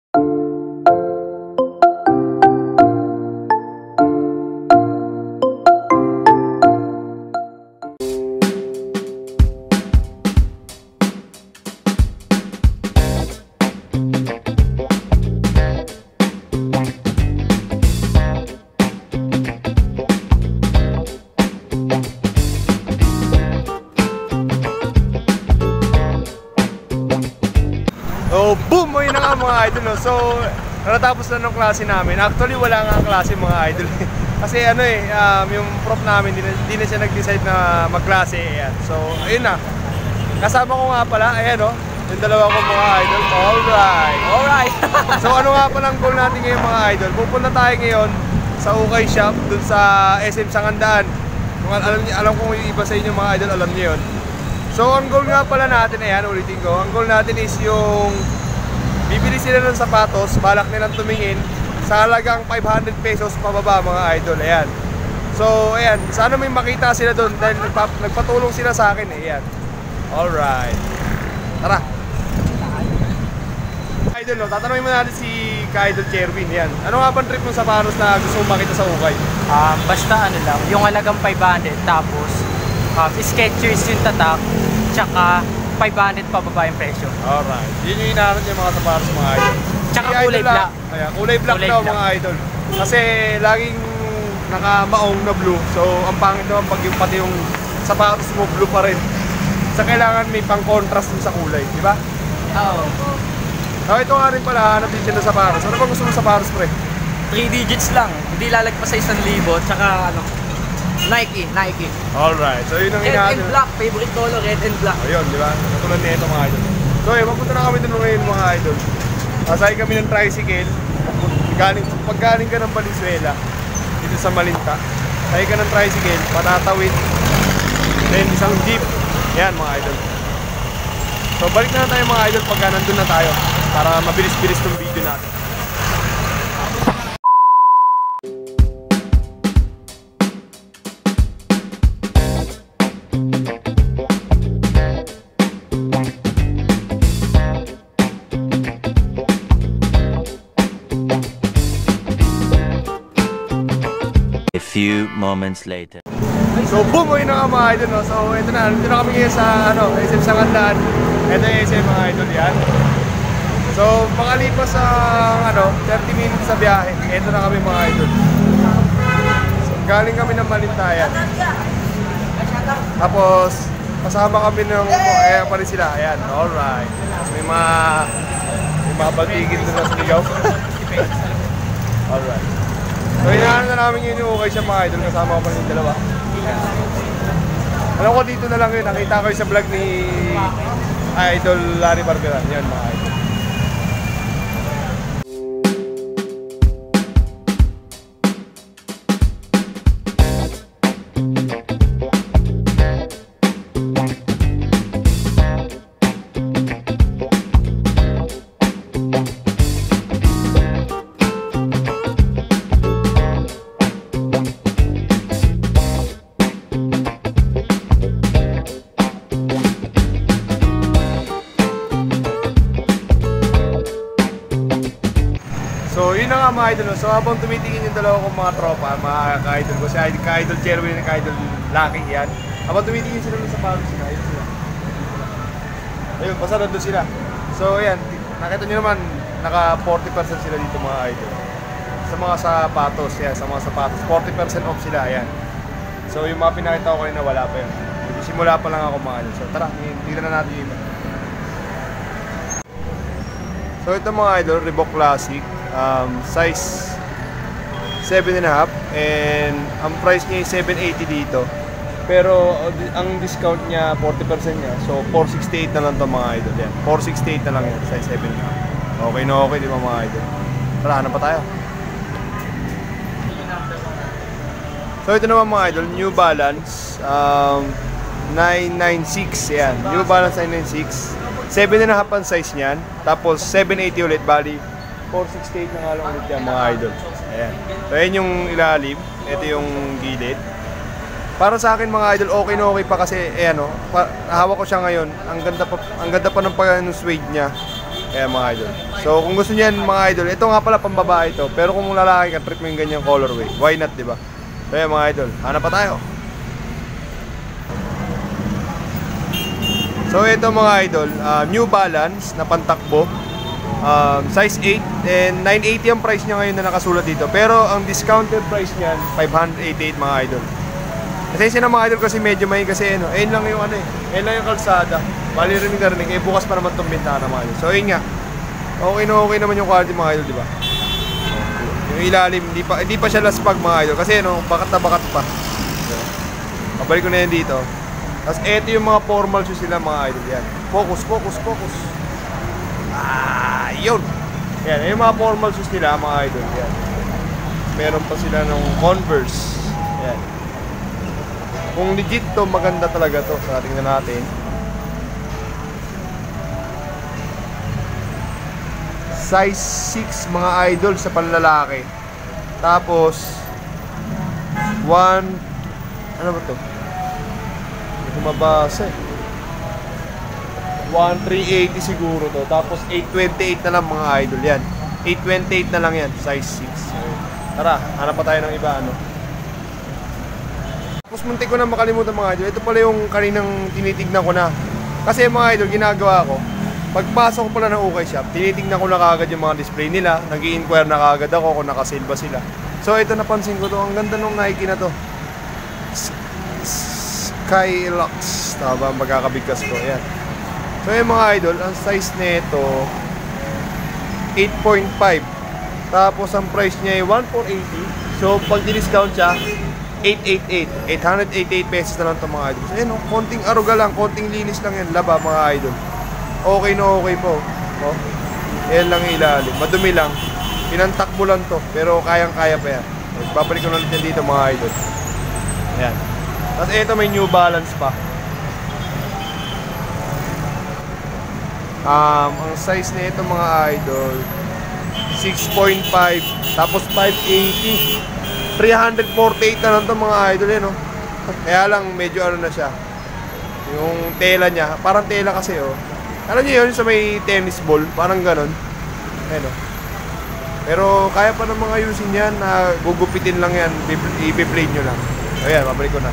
So boom! Ayun na nga mga idol, no? So natapos na ng klase namin. Actually wala nga ang klase mga idol. Kasi ano yung prof namin di na siya nag-decide na magklase. Ayan. So ayun na. Kasama ko nga pala, ayan o, yung dalawa ko mga idol. Alright! So ano nga palang goal natin ngayon mga idol? Pupunta tayo ngayon sa Ukay Shop, dun sa SM Sangandaan. Kung alam ko yung iba sa inyo mga idol, alam niyo yun. So ang goal nga pala natin, ayan, ulitin ko, ang goal natin is yung bibili sila ng sapatos, balak nilang tumingin sa halagang 500 pesos pababa mga idol, ayan. So ayan, sana may makita sila doon dahil nagpatulong sila sa akin, ayan. Alright, tara. Idol, no, tatanungin mo natin si Ka-Idol Cherwin, yan. Ano nga bang trip mo sa sapatos na gusto mong makita sa Ukay? Basta ano lang, yung halagang 500 tapos Skechers yung tatak, tsaka 500 pababa yung presyo. Alright, yun yung hinahanap yung mga sapatos mga idol. Tsaka kulay black. Ayan, kulay black daw mga idol. Kasi laging nakamaong na blue. So ang pangit naman pag yung pati yung sapatos mo blue pa rin. Sa kailangan may pang contrast din sa kulay, di ba? Oo. So ito nga rin pala, hanap din siya ng sapatos. Ano ba gusto mo sapatos, pre? 3 digits lang, hindi lalagpas sa 1,000, tsaka ano, Nike. Alright, so yun ang Red hinahanap. and black, favorite color, red and black. Ayun, di ba? Katulad nito mga idol. So magpunta na kami dun ngayon mga idol. Asay kami ng tricycle. Pag galing ka ng Valenzuela, dito sa Malinta, asay ka ng tricycle, patatawid, then isang jeep. Yan mga idol. So balik na tayo mga idol pagka nandun na tayo para mabilis-bilis tong video natin. A few moments later. So boom! Ayun na nga mga idol, no? So ito na, nandito na kami ngayon sa SM Sangandaan. Ito yung SM mga idol yan. So makalipas sa 30 minutes sa biyahe, ito na kami mga idol. So, galing kami ng Malintayan. Tapos kasama kami ng ayan pa rin sila, ayan, alright. So, may mga batigin doon na sinigaw. Alright. So hinahanap na namin yun yung Ukay Shop mga idol, kasama ko pa rin yung dalawa. Alam ko dito na lang yun, nakita ko yung sa vlog ni Idol Larry Barberan, yan mga idol. So yun na nga mga idol, so habang tumitingin yung dalawa kong mga tropa, mga ka-idol ko, si Ka-Idol Cherwin and Ka-Idol Lucky yan. Habang tumitingin sila sa sapatos sila, ayun sila. Ayun, basta nandun sila. So ayan, nakita nyo naman, naka 40% sila dito mga idol. Sa mga sapatos, yan, sa mga sapatos, 40% off sila, ayan. So yung mga pinakita ko kanina, wala pa yun. Simula pa lang ako mga idol. So tara, tignan na natin yun. So ito mga idol, Reebok Classic. Size 7.5 and ang price niya ay 780 dito, pero ang discount niya 40% niya, so 468 na lang to mga idol. Yan, 468 na lang yan, size 7.5. Okay na okay, di ba mga idol? Tara, hanap pa tayo. So ito naman mga idol, New Balance 996, yan, New Balance 996, 7.5 ang size niyan, tapos 780 ulit, bali 468 na nga lang ulit yan mga idol. Ayan. So ayan yung ilalim, ito yung gilid. Para sa akin mga idol, okay na okay pa kasi ayan o, hawak ko siya ngayon. Ang ganda pa ng suede niya. Ayan mga idol. So kung gusto niyan mga idol, ito nga pala pambabae ito. Pero kung lalaki ka, trip mo yung ganyang colorway. Why not, diba? So ayan mga idol, hanap pa tayo. So ito mga idol, New Balance na pantakbo, size 8 and 980 ang price niya ngayon na nakasulat dito. Pero ang discounted price niyan 588 mga idol. Kasi na mga idol kasi medyo may kasi ano, ayun lang yung ano eh, ayun lang yung kalsada. Bali rin yung garning, eh bukas pa naman itong bintana mga idol. So ayun nga, okay naman yung quality mga idol, di ba? Yung ilalim, hindi pa siya laspag mga idol kasi ano, bakat na bakat pa. Pabalik ko na yan dito. Tapos eto yung mga formal shoes nila mga idol, yan. Focus. Yun. Yan, yung mga formal shoes nila mga idol, yan. Meron pa sila ng Converse. Yan. Kung legit to, maganda talaga to. So, tingnan natin. Size 6 mga idol sa panlalaki. Tapos ano ba to? Hindi ko mabasa eh. 1,380 siguro to. Tapos 828 na lang mga idol yan. 828 na lang yan, size 6. So, tara, hanap pa tayo ng iba ano. Tapos muntik ko na makalimutan mga idol. Ito pala yung kaninang tinitignan ko na. Kasi mga idol, ginagawa ko, pagpasok ko pala ng UK Shop, tinitignan ko na kagad yung mga display nila. Nag-i-inquire na kagad ako kung naka-sale ba sila. So ito napansin ko to, ang ganda nung Nike na to. Skylux. Tama ba ang magkakabigkas ko? Ayan. So yung mga idol, ang size nito 8.5. Tapos ang price niya ay 1,480. So pag di-discount siya, 888. 888 pesos na lang ito mga idol. So yun, konting aruga lang, konting linis lang yan, laba mga idol. Okay na okay po. Oh. Yan lang ilalim. Madumi lang. Pinantakbo lang to, pero kayang-kaya pa yan. Babalik ko na ulit yan dito mga idol. Ayan. Tapos ito may New Balance pa. Ang size na ito mga idol 6.5. Tapos 580. 348 na lang ito mga idol yan, no? Kaya lang medyo ano na siya, yung tela niya, parang tela kasi oh. Alam niyo yun sa may tennis ball, parang ganon. Ayan oh. Pero kaya pa namang ayusin yan, na gugupitin lang yan, i-blade nyo lang. Ayan, mabalik ko na.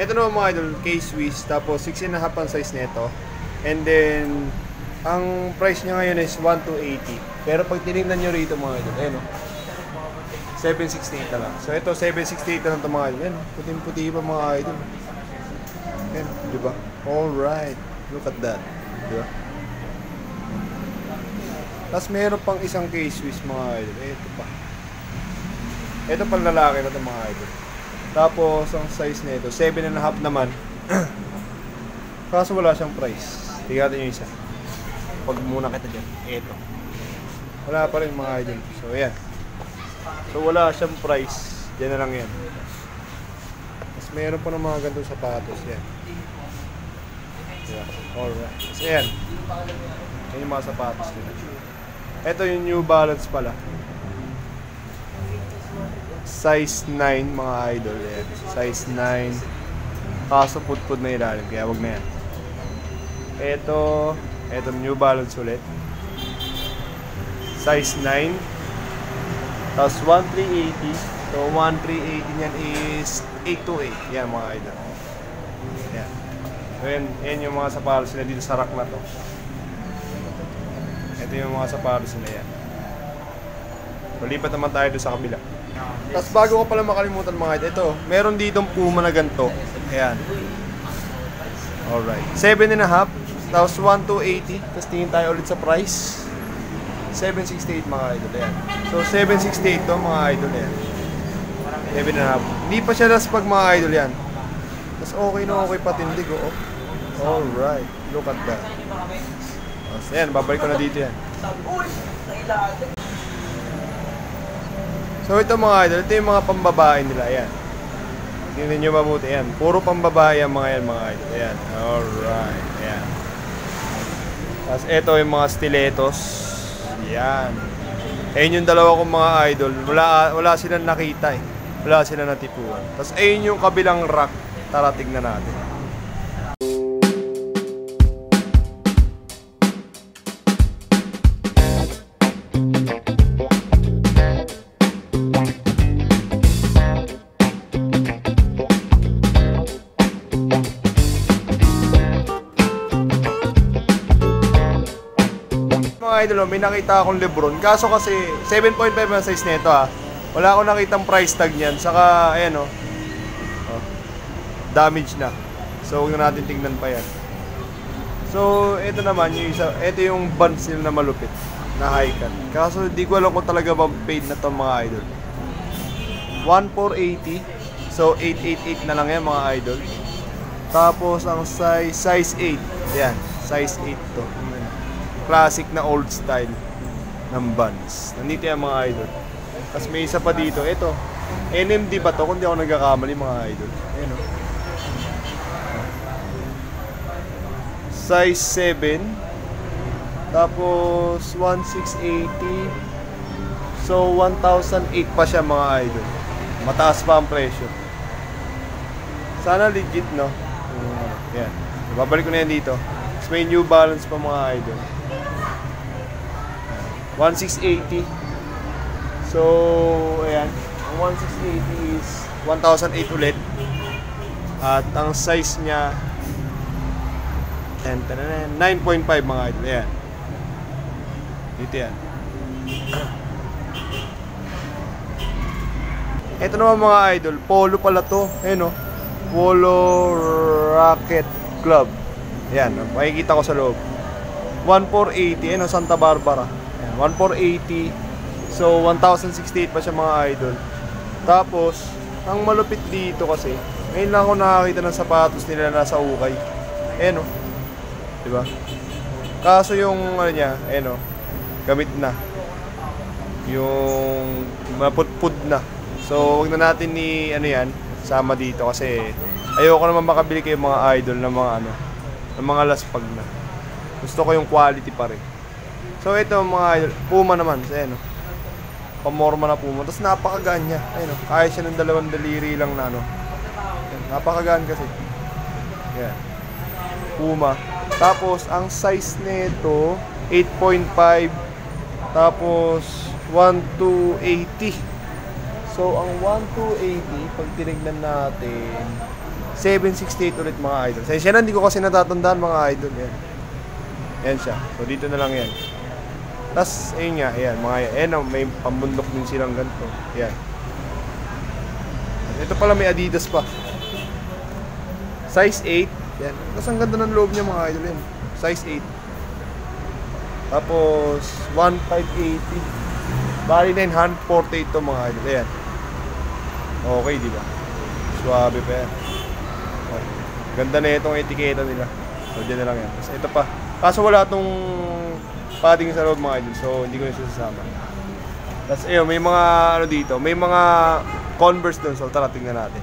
Ito naman mga idol, K-Swiss, tapos 6.5 ang size nito. And then, ang price niya ngayon is 1,280. Pero pag tinignan nyo rito mga idol, ayun o, 768 na lang. So ito, 768 na lang ito mga idol. Ayun o, puting-puti pa mga idol. Ayun, diba? Alright, look at that. Diba? Tapos meron pang isang K-Swiss mga idol. Ito pa. Ito pang lalaki na ito mga idol. Tapos ang size nito 7.5 naman. Kaso wala siyang price. Tingnan natin yung isa. Pag muna kita dyan. Ito. Wala pa rin mga idol. So ayan. So wala siyang price. Diyan na lang yan. Tapos meron pa ng mga ganitong sapatos. Yan. Yeah. Alright. Tapos ayan. Yan yung mga sapatos nila. Ito yung New Balance pala. Size 9 mga idol. Yan. Size 9. Kaso put-put na ilalim. Kaya wag na yan. Ito New Balance ulit. Size 9. Tapos 1,380. So 1,380 niyan is 828. Yan mga idol. Yan. So yan yung mga sapatos nila dito sa rack na to. Ito yung mga sapatos nila yan. So lipat naman tayo doon sa kabila. Tapos bago ko pala makalimutan mga idol, ito, meron ditong Puma na ganito. Ayan. Alright. 7.5. Tapos 1,280. Tapos tingin tayo ulit sa price. 768 mga idol. Ayan. So 768 to mga idol. Ayan. 7.5. Hindi pa siya last pag mga idol yan. Tapos okay na okay patindig. Oh. Alright. Look at that. Tapos ayan, babalik ko na dito yan. So ito mga idol, ito yung mga pambabae nila. Ayan. Tingnan nyo mabuti. Ayan. Puro pambabae ang mga yan mga idol. Ayan. Alright. Ayan. Tapos ito yung mga stilettos. Ayan. Ayun yung dalawa kong mga idol. Wala silang nakita eh. Wala silang natipuan. Tapos ayun yung kabilang rack. Tara tignan natin. Idol, may nakita akong Lebron. Kaso kasi 7.5 ang size nito ha. Wala akong nakitang price tag niyan. Saka ayan oh. Damage na. So huwag na natin tingnan pa yan. So ito naman yung isa, ito yung buns nila na malupit na high cut. Kaso di ko alam kung talaga ba paid na to mga idol. 1,480. So 888 na lang yan mga idol. Tapos ang size 8. Yan, size 8 to. Classic na old style ng buns. Nandito yung mga idol. Tapos may isa pa dito. Ito, NMD ba to? Kung di ako nagkakamali mga idol. Ayan o. Size 7. Tapos 1,680. So 1,008 pa siya mga idol. Mataas pa ang presyo. Sana legit no. Yan. Babalik ko na yan dito. Tapos may New Balance pa mga idol. 1,680. So, ayan. Ang 1,680 is 1,008 ulit. At ang size niya 9.5 mga idol. Ayan. Dito yan. Ito naman mga idol. Polo pala to. Ayan o. Polo Racket Club. Ayan. Makikita ko sa loob. 1,480. Ayan o. Santa Barbara. 1,480. So 1,068 pa siya mga idol. Tapos ang malupit dito kasi ngayon lang ako nakakita ng sapatos nila nasa ukay. Ayan o. Diba? Kaso yung ano niya, ayan o, gamit na. Yung maputpud na. So wag na natin ni ano yan sama dito kasi ayoko naman makabili kayo mga idol ng mga ano, ng mga laspag na. Gusto ko yung quality pa rin. So ito mga idol, Puma naman, ayan o. Pamorma na Puma. Tapos napakagaan niya. Ayan o, kaya siya ng 2 daliri lang na ano. Ayan, napakagaan kasi. Ayan. Puma. Tapos ang size nito 8.5. Tapos 1,280. So ang 1,280 pag tinignan natin 768 ulit mga idol. Siya na, hindi ko kasi natatandaan mga idol. Ayan. Ayan siya. So dito na lang yan. Tapos, ayun nga, ayan, mga ayan, may pambundok din silang ganito. Ayan. Ito pala may Adidas pa. Size 8. Ayan. Tapos ang ganda ng loob niya mga idol yan. Size 8. Tapos, 1,580. Bali 948 to mga idol. Ayan. Okay, di ba? Suwabe pa yan. Okay. Ganda na itong etiketa nila. So, dyan na lang yan. Tapos, ito pa. Kaso wala itong padding sa loob mga idol, so hindi ko na sasama. Tapos ayun, may mga ano dito, may mga Converse doon, so tara tingnan natin.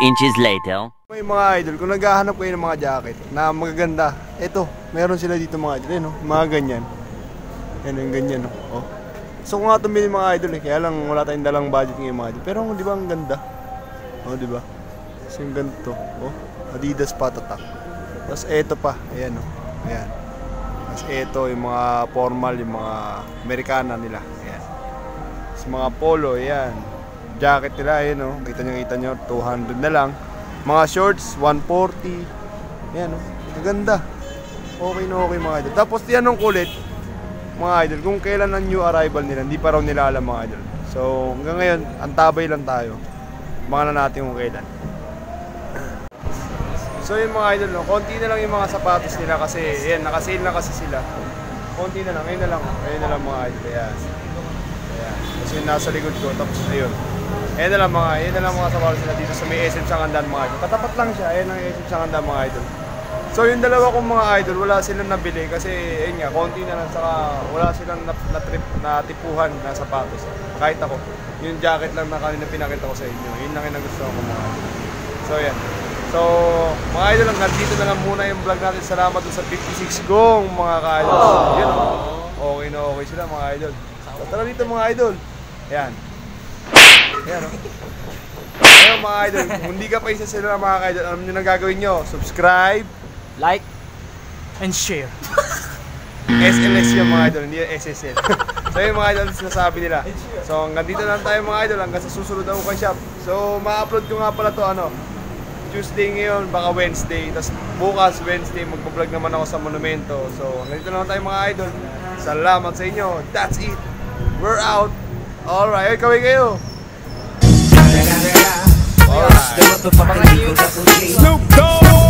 inches later. May mga idol, kung naghahanap kayo ng mga jacket na magaganda, eto, meron sila dito mga idol, eh, no? Mga ganyan. Yan, yung ganyan, no? Oh. So kung nga tumili mga idol, eh, kaya lang wala tayong dalang budget ngayon mga idol. Pero di ba ang ganda? Oh, di ba? So yung ganito, oh, Adidas Patatak. Tapos eto pa, ayan, no? Ayan. Tapos eto, yung mga formal, yung mga Amerikana nila. Ayan. Tapos mga polo, ayan. Jacket nila, ayan, no? Kita nyo, 200 na lang. Mga shorts, 140. Ayan, no? Maganda. Okay na okay mga idol. Tapos yan ang kulit, mga idol, kung kailan ang new arrival nila, hindi pa raw nila alam mga idol. So hanggang ngayon, antabay lang tayo. Mga na natin kung kailan. So yung mga idol, no, konti na lang yung mga sapatos nila kasi ayan, nakasale na kasi sila. Konti na lang, ayun na lang mga idol. Ayan. Ayan. Kasi nasa likod ko, tapos ayun. Ayan na lang mga sapatos nila dito sa may SM Sangandan mga idol. Katapat lang siya, ayan ang SM Sangandan mga idol. So yung dalawa kong mga idol, wala silang nabili kasi ayun nga, konti na lang, saka wala silang natipuhan na sapatos. Kahit ako, yung jacket lang na kanina pinakita ko sa inyo, yun lang yung nagustuhan ko mga idol. So yan. So mga idol, hanggang dito na lang muna yung vlog natin. Salamat dun sa 56 gong mga ka-idol. Yun, okay na okay sila mga idol. So tara dito mga idol. Yan. Ayan, oh. Ayun mga idol, kung hindi ka pa isa sila mga idol, alam nyo na gagawin nyo, subscribe, Like and share. SLS yung mga idol, hindi yung SSL. So yung mga idol, sinasabi nila. So hanggang dito lang tayo mga idol, hanggang sa susunod na Ukay Shop. So ma-upload ko nga pala to Tuesday ngayon, baka Wednesday. Tapos bukas Wednesday, magbablog naman ako sa Monumento. So hanggang dito lang tayo mga idol. Salamat sa inyo. That's it. We're out. Alright, kawin kayo. Alright. Snoop Dogg.